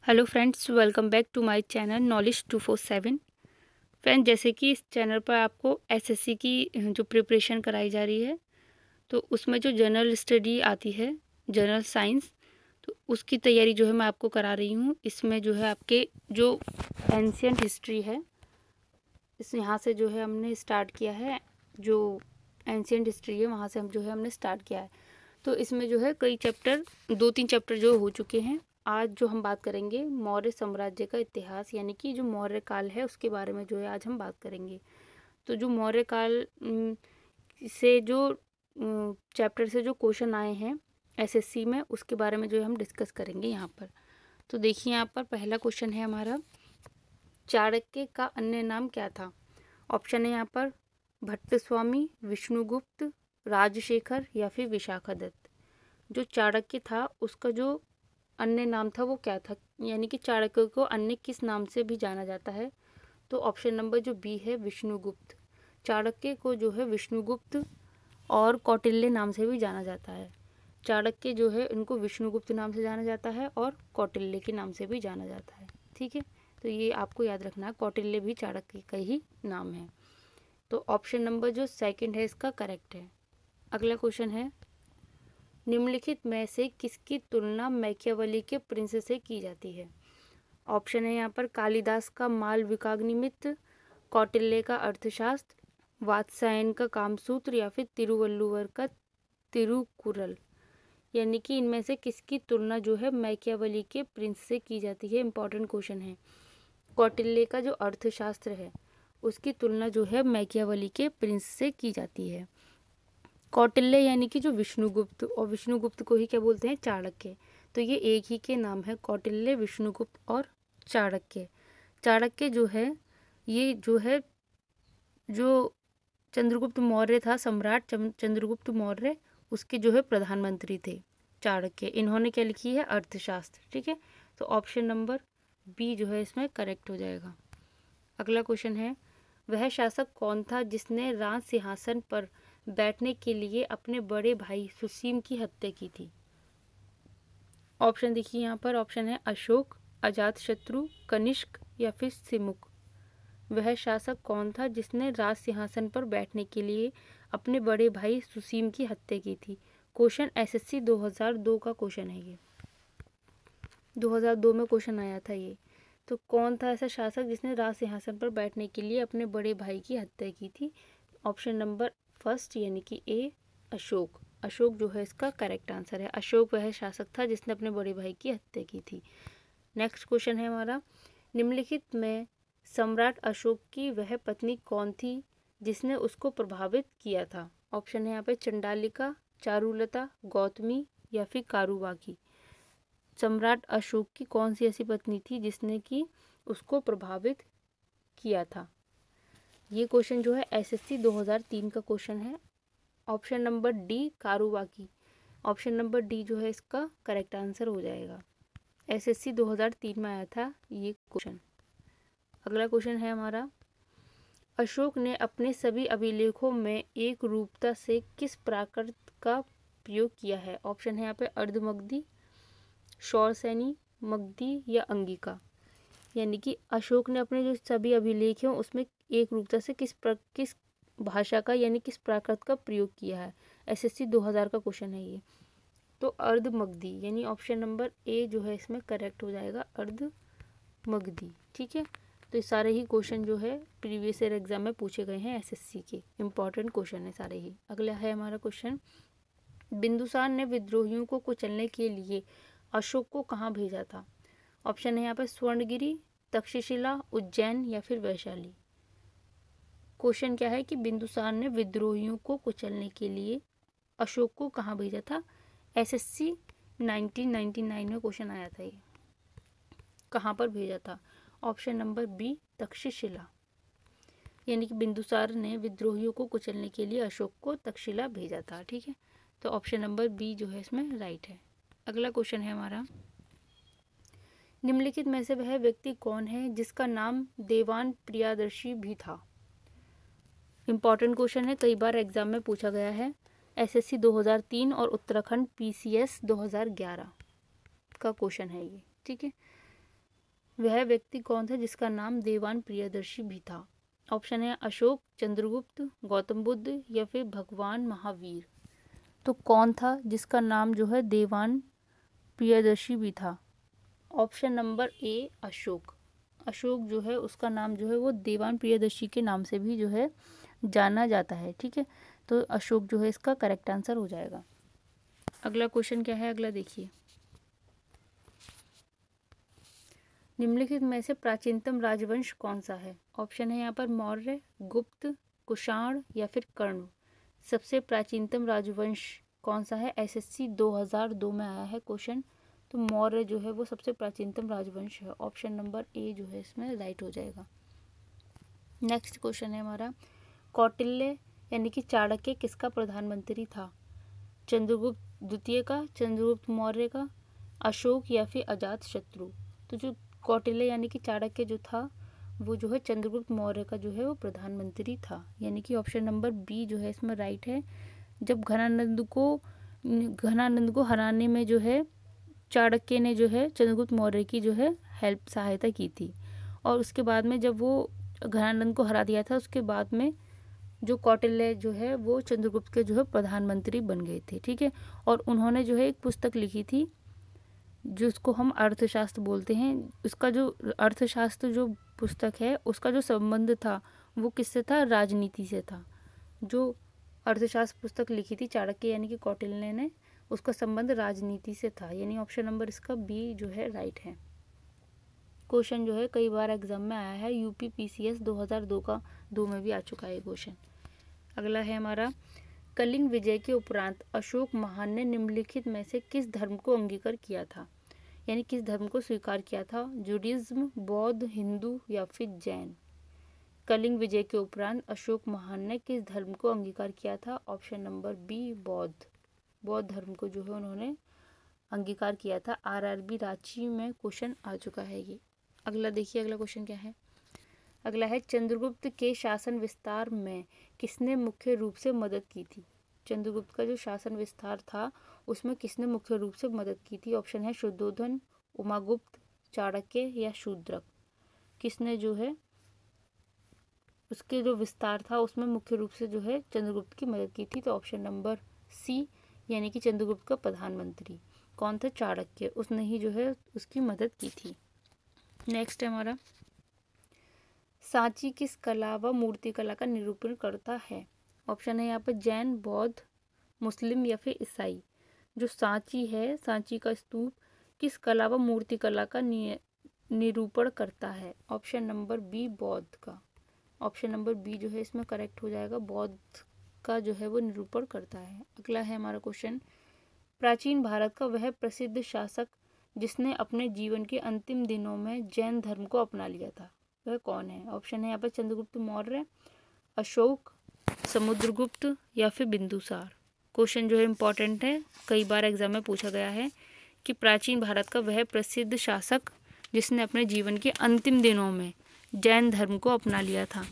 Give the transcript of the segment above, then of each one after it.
Hello friends, welcome back to my channel knowledge 247। Friends, जैसे कि इस चैनल पर आपको एसएससी की जो प्रिपरेशन कराई जा रही है, तो उसमें जो जनरल स्टडी आती है, जनरल साइंस, तो उसकी तैयारी जो है मैं आपको करा रही हूँ। इसमें जो है आपके जो एंशियंट हिस्ट्री है, इस यहाँ से जो है हमने स्टार्ट किया है। जो एंशियंट हिस्ट्री है वहाँ से हम जो है हमने स्टार्ट किया है। तो इसमें जो है कई चैप्टर, 2-3 चैप्टर जो हो चुके हैं। आज जो हम बात करेंगे मौर्य साम्राज्य का इतिहास, यानी कि जो मौर्य काल है उसके बारे में जो है आज हम बात करेंगे। तो जो मौर्य काल से जो चैप्टर से जो क्वेश्चन आए हैं एसएससी में, उसके बारे में जो है हम डिस्कस करेंगे यहाँ पर। तो देखिए, यहाँ पर पहला क्वेश्चन है हमारा, चाणक्य का अन्य नाम क्या था? ऑप्शन है यहाँ पर भट्ट स्वामी, विष्णुगुप्त, राजशेखर या फिर विशाखादत्त। जो चाणक्य था उसका जो अन्य नाम था वो क्या था, यानी कि चाणक्य को अन्य किस नाम से भी जाना जाता है? तो ऑप्शन नंबर जो बी है, विष्णुगुप्त। चाणक्य को जो है विष्णुगुप्त और कौटिल्य नाम से भी जाना जाता है। चाणक्य जो है इनको विष्णुगुप्त नाम से जाना जाता है और कौटिल्य के नाम से भी जाना जाता है। ठीक है, तो ये आपको याद रखना है, कौटिल्य भी चाणक्य का ही नाम है। तो ऑप्शन नंबर जो सेकंड है इसका करेक्ट है। अगला क्वेश्चन है, निम्नलिखित में से किसकी तुलना मैकियावेली के प्रिंस से की जाती है? ऑप्शन है यहाँ पर कालिदास का मालविकाग्निमित्र, कौटिल्य का अर्थशास्त्र, वात्स्यायन का कामसूत्र या फिर तिरुवल्लुवर का तिरुकुरल। यानी कि इनमें से किसकी तुलना जो है मैकियावेली के प्रिंस से की जाती है? इंपॉर्टेंट क्वेश्चन है। कौटिल्य का जो अर्थशास्त्र है उसकी तुलना जो है मैकियावेली के प्रिंस से की जाती है। कौटिल्य यानी कि जो विष्णुगुप्त, और विष्णुगुप्त को ही क्या बोलते हैं? चाणक्य। तो ये एक ही के नाम है, कौटिल्य, विष्णुगुप्त और चाणक्य। चाणक्य जो है ये जो है जो चंद्रगुप्त मौर्य था, सम्राट चंद्रगुप्त मौर्य, उसके जो है प्रधानमंत्री थे चाणक्य। इन्होंने क्या लिखी है? अर्थशास्त्र। ठीक है, तो ऑप्शन नंबर बी जो है इसमें करेक्ट हो जाएगा। अगला क्वेश्चन है, वह शासक कौन था जिसने राज सिंहासन पर बैठने के लिए अपने बड़े भाई सुसीम की हत्या की थी? ऑप्शन देखिए यहाँ पर, ऑप्शन है अशोक, अजातशत्रु, कनिष्क या फिर सिमुक। वह शासक कौन था जिसने राज सिंहासन पर बैठने के लिए अपने बड़े भाई सुसीम की हत्या की थी? क्वेश्चन एसएससी 2002 का क्वेश्चन है ये, 2002 में क्वेश्चन आया था ये। तो कौन था ऐसा शासक जिसने राज सिंहासन पर बैठने के लिए अपने बड़े भाई की हत्या की थी? ऑप्शन नंबर फर्स्ट यानी कि ए, अशोक। अशोक जो है इसका करेक्ट आंसर है। अशोक वह शासक था जिसने अपने बड़े भाई की हत्या की थी। नेक्स्ट क्वेश्चन है हमारा, निम्नलिखित में सम्राट अशोक की वह पत्नी कौन थी जिसने उसको प्रभावित किया था? ऑप्शन है यहाँ पे चंडालिका, चारुलता, गौतमी या फिर कारुबाकी। सम्राट अशोक की कौन सी ऐसी पत्नी थी जिसने कि उसको प्रभावित किया था? ये क्वेश्चन जो है एसएससी 2003 का क्वेश्चन है। ऑप्शन नंबर डी, कारुबाकी। ऑप्शन नंबर डी जो है इसका करेक्ट आंसर हो जाएगा। एसएससी 2003 में आया था ये क्वेश्चन। अगला क्वेश्चन है हमारा, अशोक ने अपने सभी अभिलेखों में एक रूपता से किस प्राकृत का प्रयोग किया है? ऑप्शन है यहाँ पे अर्धमगधी, शौरसेनी, मगधी या अंगिका। यानी कि अशोक ने अपने जो सभी अभिलेख हैं उसमें एक रूपता से किस भाषा का यानी किस प्राकृत का प्रयोग किया है? एसएससी 2000 का क्वेश्चन है ये। तो अर्धमगधी यानी ऑप्शन नंबर ए जो है इसमें करेक्ट हो जाएगा, अर्धमगधी। ठीक है, तो ये सारे ही क्वेश्चन जो है प्रीवियस ईयर एग्जाम में पूछे गए हैं एसएससी के, इंपॉर्टेंट क्वेश्चन है सारे ही। अगला है हमारा क्वेश्चन, बिंदुसार ने विद्रोहियों को कुचलने के लिए अशोक को कहाँ भेजा था? ऑप्शन है यहाँ पर स्वर्णगिरी, तक्षशिला, उज्जैन या फिर वैशाली। क्वेश्चन क्या है कि बिंदुसार ने विद्रोहियों को कुचलने के लिए अशोक को कहाँ भेजा था? एसएससी 1999 में क्वेश्चन आया था ये, कहाँ पर भेजा था? Option number B, Takshashila. यानी कि बिंदुसार ने विद्रोहियों को कुचलने के लिए अशोक को तक्षशिला भेजा था। ठीक है, तो ऑप्शन नंबर बी जो है इसमें राइट है। अगला क्वेश्चन है हमारा, निम्नलिखित में से वह व्यक्ति कौन है जिसका नाम देवान प्रियदर्शी भी था? इंपॉर्टेंट क्वेश्चन है, कई बार एग्जाम में पूछा गया है। एसएससी 2003 और उत्तराखंड पीसीएस 2011 का क्वेश्चन है ये। ठीक है, वह व्यक्ति कौन था जिसका नाम देवान प्रियदर्शी भी था? ऑप्शन है अशोक, चंद्रगुप्त, गौतम बुद्ध या फिर भगवान महावीर। तो कौन था जिसका नाम जो है देवान प्रियदर्शी भी था? Option number A Ashok. Ashok जो है उसका नाम जो है वो देवान प्रियदर्शी के नाम से भी जो है जाना जाता है। ठीक है, तो अशोक जो है इसका करेक्ट आंसर हो जाएगा। अगला क्वेश्चन क्या है, अगला देखिए। निम्नलिखित में से प्राचीनतम राजवंश कौन सा है? ऑप्शन है यहाँ पर मौर्य, गुप्त, कुषाण या फिर कर्ण। सबसे प्राचीनतम राजवंश कौन सा है? एसएससी 2002 में आया है क्वेश्चन। तो मौर्य जो है वो सबसे प्राचीनतम राजवंश है। ऑप्शन नंबर ए जो है इसमें राइट हो जाएगा। नेक्स्ट क्वेश्चन है हमारा, कौटिल्य यानी कि चाणक्य किसका प्रधानमंत्री था? चंद्रगुप्त द्वितीय का, चंद्रगुप्त मौर्य का, अशोक या फिर अजात शत्रु। तो जो कौटिल्य यानी कि चाणक्य जो था वो जो है चंद्रगुप्त मौर्य का जो है वो प्रधानमंत्री था, यानी कि ऑप्शन नंबर बी जो है इसमें राइट है। जब घनानंद को हराने में जो है चाणक्य ने जो है चंद्रगुप्त मौर्य की जो है हेल्प सहायता की थी, और उसके बाद में जब वो घनानंद को हरा दिया था उसके बाद में जो कौटिल्य जो है वो चंद्रगुप्त के जो है प्रधानमंत्री बन गए थे। ठीक है, और उन्होंने जो है एक पुस्तक लिखी थी जिसको हम अर्थशास्त्र बोलते हैं। उसका जो अर्थशास्त्र जो पुस्तक है उसका जो संबंध था वो किससे था? राजनीति से था। जो अर्थशास्त्र पुस्तक लिखी थी चाणक्य यानी कि कौटिल्य ने, उसका संबंध राजनीति से था, यानी ऑप्शन नंबर इसका बी जो है राइट है। क्वेश्चन जो है कई बार एग्जाम में आया है, यूपी पीसीएस 2002 में भी आ चुका है क्वेश्चन। अगला है हमारा, कलिंग विजय के उपरांत अशोक महान ने निम्नलिखित में से किस धर्म को अंगीकार किया था? यानी किस धर्म को स्वीकार किया था? जूडिज्म, बौद्ध, हिंदू या फिर जैन। कलिंग विजय के उपरांत अशोक महान ने किस धर्म को अंगीकार किया था? ऑप्शन नंबर बी बौद्ध। बौद्ध धर्म को जो है उन्होंने अंगीकार किया था। आरआरबी रांची में क्वेश्चन आ चुका है ये। अगला देखिए, अगला क्वेश्चन क्या है, अगला है, चंद्रगुप्त के शासन विस्तार में किसने मुख्य रूप से मदद की थी? चंद्रगुप्त का जो शासन विस्तार था उसमें किसने मुख्य रूप से मदद की थी? ऑप्शन है शुद्धोधन, उमागुप्त, चाणक्य या शूद्रक। किसने जो है उसके जो विस्तार था उसमें मुख्य रूप से जो है चंद्रगुप्त की मदद की थी? तो ऑप्शन नंबर सी यानी कि चंद्रगुप्त का प्रधानमंत्री कौन था? चाणक्य, उसने ही जो है उसकी मदद की थी। नेक्स्ट है हमारा, सांची किस कला व मूर्तिकला का निरूपण करता है? ऑप्शन है यहाँ पर जैन, बौद्ध, मुस्लिम या फिर ईसाई। जो सांची है, सांची का स्तूप किस कला व मूर्तिकला का निरूपण करता है? ऑप्शन नंबर बी बौद्ध का। ऑप्शन नंबर बी जो है इसमें करेक्ट हो जाएगा, बौद्ध का जो है वो निरूपण करता है। अगला है हमारा क्वेश्चन, प्राचीन भारत का वह प्रसिद्ध शासक जिसने अपने जीवन के अंतिम दिनों में जैन धर्म को अपना लिया था, वह कौन है? ऑप्शन है यहाँ पर चंद्रगुप्त मौर्य, अशोक, समुद्रगुप्त या फिर बिंदुसार। क्वेश्चन जो है इम्पॉर्टेंट है, कई बार एग्जाम में पूछा गया है कि प्राचीन भारत का वह प्रसिद्ध शासक जिसने अपने जीवन के अंतिम दिनों में जैन धर्म को अपना लिया था।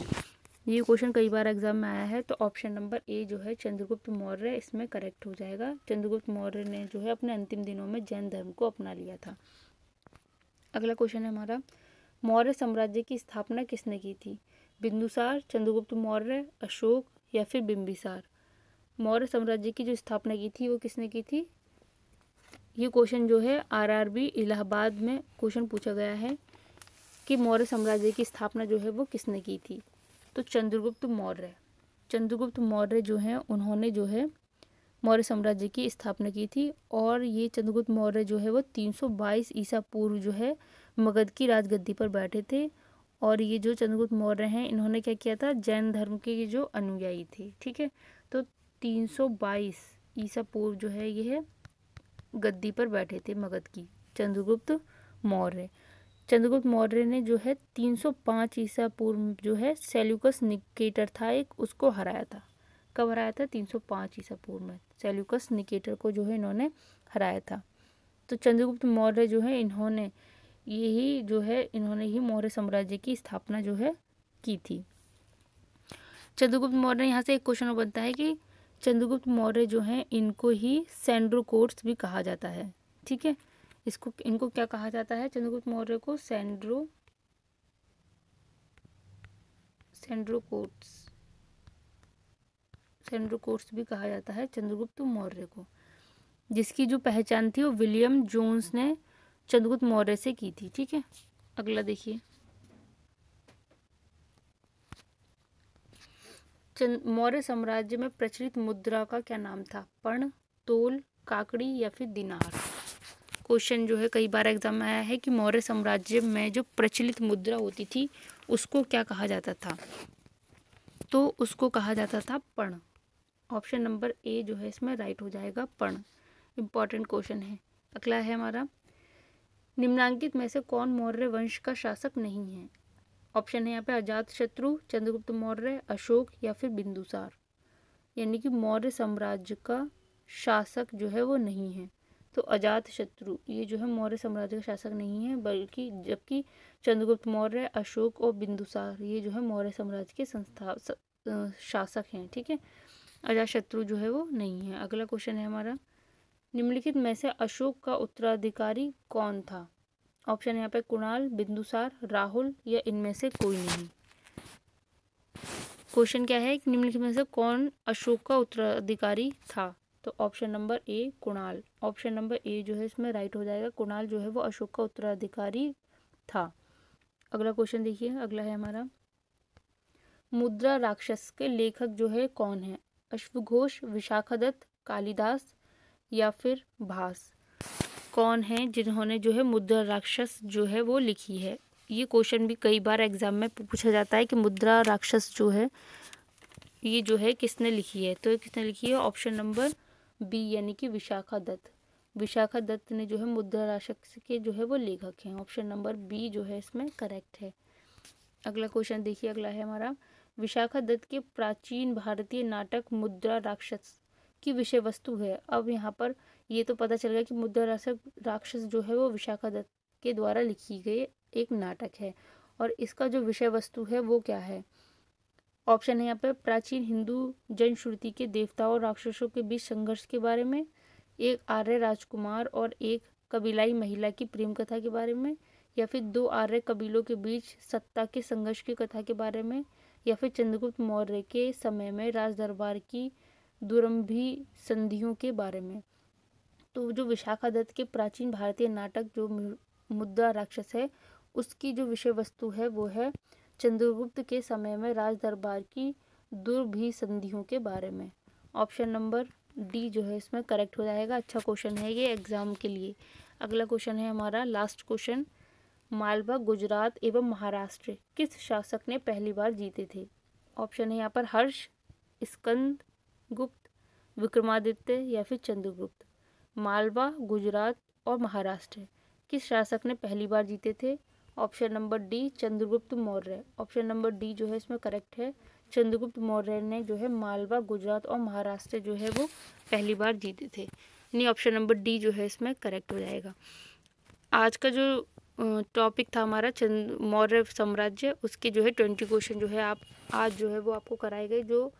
ये क्वेश्चन कई बार एग्जाम में आया है, तो ऑप्शन नंबर ए जो है चंद्रगुप्त मौर्य इसमें करेक्ट हो जाएगा। चंद्रगुप्त मौर्य ने जो है अपने अंतिम दिनों में जैन धर्म को अपना लिया था। अगला क्वेश्चन है हमारा, मौर्य साम्राज्य की स्थापना किसने की थी? बिंदुसार, चंद्रगुप्त मौर्य, अशोक या फिर बिंबिसार। मौर्य साम्राज्य की जो स्थापना की थी वो किसने की थी? ये क्वेश्चन जो है आरआरबी इलाहाबाद में क्वेश्चन पूछा गया है कि मौर्य साम्राज्य की स्थापना जो है वो किसने की थी? तो चंद्रगुप्त मौर्य। चंद्रगुप्त मौर्य जो है उन्होंने जो है मौर्य साम्राज्य की स्थापना की थी, और ये चंद्रगुप्त मौर्य जो है वो 322 ईसा पूर्व जो है मगध की राजगद्दी पर बैठे थे। और ये जो चंद्रगुप्त मौर्य हैं इन्होंने क्या किया था? जैन धर्म के जो अनुयायी थे। ठीक है, तो 322 ईसा पूर्व जो है ये गद्दी पर बैठे थे मगध की, चंद्रगुप्त मौर्य। चंद्रगुप्त मौर्य ने जो है 305 ईसा पूर्व जो है सेल्यूकस निकेटर था एक, उसको हराया था। कब हराया था? 305 ईसा पूर्व में सेल्यूकस निकेटर को जो है इन्होंने हराया था। तो चंद्रगुप्त मौर्य जो है इन्होंने ही मौर्य साम्राज्य की स्थापना जो है की थी। चंद्रगुप्त मौर्य, यहाँ से एक क्वेश्चन बनता है कि चंद्रगुप्त मौर्य जो हैं इनको ही सेंड्रोकोट्स भी कहा जाता है। ठीक है, इनको क्या कहा जाता है? चंद्रगुप्त मौर्य को सेंड्रोकोट्स भी कहा जाता है चंद्रगुप्त मौर्य को, जिसकी जो पहचान थी वो विलियम जोन्स ने चंद्रगुप्त मौर्य से की थी। ठीक है, अगला देखिए, मौर्य साम्राज्य में प्रचलित मुद्रा का क्या नाम था? पर्ण, तोल, काकड़ी या फिर दिनार। क्वेश्चन जो है कई बार एग्जाम में आया है कि मौर्य साम्राज्य में जो प्रचलित मुद्रा होती थी उसको क्या कहा जाता था? तो उसको कहा जाता था पर्ण। ऑप्शन नंबर ए जो है इसमें राइट हो जाएगा, पर्ण। इंपॉर्टेंट क्वेश्चन है। अगला है हमारा, निम्नांकित में से कौन मौर्य वंश का शासक नहीं है? ऑप्शन है यहाँ पे अजातशत्रु, चंद्रगुप्त मौर्य, अशोक या फिर बिंदुसार। यानी कि मौर्य साम्राज्य का शासक जो है वो नहीं है। तो अजातशत्रु ये जो है मौर्य साम्राज्य का शासक नहीं है, बल्कि जबकि चंद्रगुप्त मौर्य, अशोक और बिंदुसार ये जो है मौर्य साम्राज्य के शासक हैं। ठीक है, अजातशत्रु जो है वो नहीं है। अगला क्वेश्चन है हमारा, निम्नलिखित में से अशोक का उत्तराधिकारी कौन था? ऑप्शन यहाँ पे कुणाल, बिंदुसार, राहुल या इनमें से कोई नहीं। क्वेश्चन क्या है कि निम्नलिखित में से कौन अशोक का उत्तराधिकारी था? तो option number A Kunal. Option number A जो है इसमें राइट हो जाएगा, कुणाल जो है वो अशोक का उत्तराधिकारी था। अगला क्वेश्चन देखिए, अगला है हमारा, मुद्रा राक्षस के लेखक जो है कौन है? अश्वघोष, विशाखादत्त, कालिदास या फिर भास। कौन है जिन्होंने जो है मुद्रा राक्षस जो है वो लिखी है? ये क्वेश्चन भी कई बार एग्जाम में पूछा जाता है कि मुद्रा राक्षस जो है ये जो है किसने लिखी है? तो किसने लिखी है? ऑप्शन नंबर बी यानी कि विशाखादत्त। विशाखादत्त ने जो है मुद्रा राक्षस के जो है वो लेखक हैं। ऑप्शन नंबर बी जो है इसमें करेक्ट है। अगला क्वेश्चन देखिए, अगला है हमारा, विशाखादत्त के प्राचीन भारतीय नाटक मुद्रा राक्षस की विषय वस्तु है। अब यहाँ पर ये तो पता चल गया कि मुद्रा राक्षस जो है वो विशाखादत्त के द्वारा लिखी गई एक नाटक है, और इसका जो विषय वस्तु है वो क्या है? ऑप्शन है यहाँ पे प्राचीन हिंदू जनश्रुति के देवताओं और राक्षसों के बीच संघर्ष के बारे में, एक आर्य राजकुमार और एक कबीलाई महिला की प्रेम कथा के बारे में, या फिर दो आर्य कबीलों के बीच सत्ता के संघर्ष की कथा के बारे में, या फिर चंद्रगुप्त मौर्य के समय में राज दरबार की दुरंभी संधियों के बारे में। तो जो विशाखादत्त के प्राचीन भारतीय नाटक जो मुद्रा राक्षस है उसकी जो विषय वस्तु है वो है चंद्रगुप्त के समय में राज दरबार की दुर्भी संधियों के बारे में। ऑप्शन नंबर डी जो है इसमें करेक्ट हो जाएगा। अच्छा क्वेश्चन है ये एग्जाम के लिए। अगला क्वेश्चन है हमारा लास्ट क्वेश्चन, मालवा, गुजरात एवं महाराष्ट्र किस शासक ने पहली बार जीते थे? ऑप्शन है यहाँ पर हर्ष, स्कंद गुप्त, विक्रमादित्य या फिर चंद्रगुप्त। मालवा, गुजरात और महाराष्ट्र किस शासक ने पहली बार जीते थे? Option number D Chandragupta Maurya. Option number D जो है इसमें करेक्ट है। चंद्रगुप्त मौर्य ने जो है मालवा, गुजरात और महाराष्ट्र जो है वो पहली बार जीते थे। यानी ऑप्शन नंबर डी जो है इसमें करेक्ट हो जाएगा। आज का जो टॉपिक था हमारा मौर्य साम्राज्य, उसके जो है 20 क्वेश्चन जो है आप आज जो है वो आपको कराए गए, जो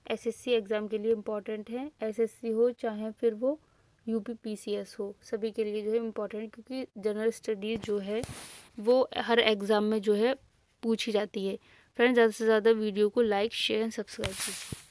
एसएससी एग्ज़ाम के लिए इम्पॉर्टेंट है। एसएससी हो चाहे फिर वो यूपीपीसीएस हो, सभी के लिए जो है इम्पॉर्टेंट, क्योंकि जनरल स्टडीज़ जो है वो हर एग्ज़ाम में जो है पूछी जाती है। फ्रेंड्स, ज़्यादा से ज़्यादा वीडियो को लाइक, शेयर एंड सब्सक्राइब कीजिए।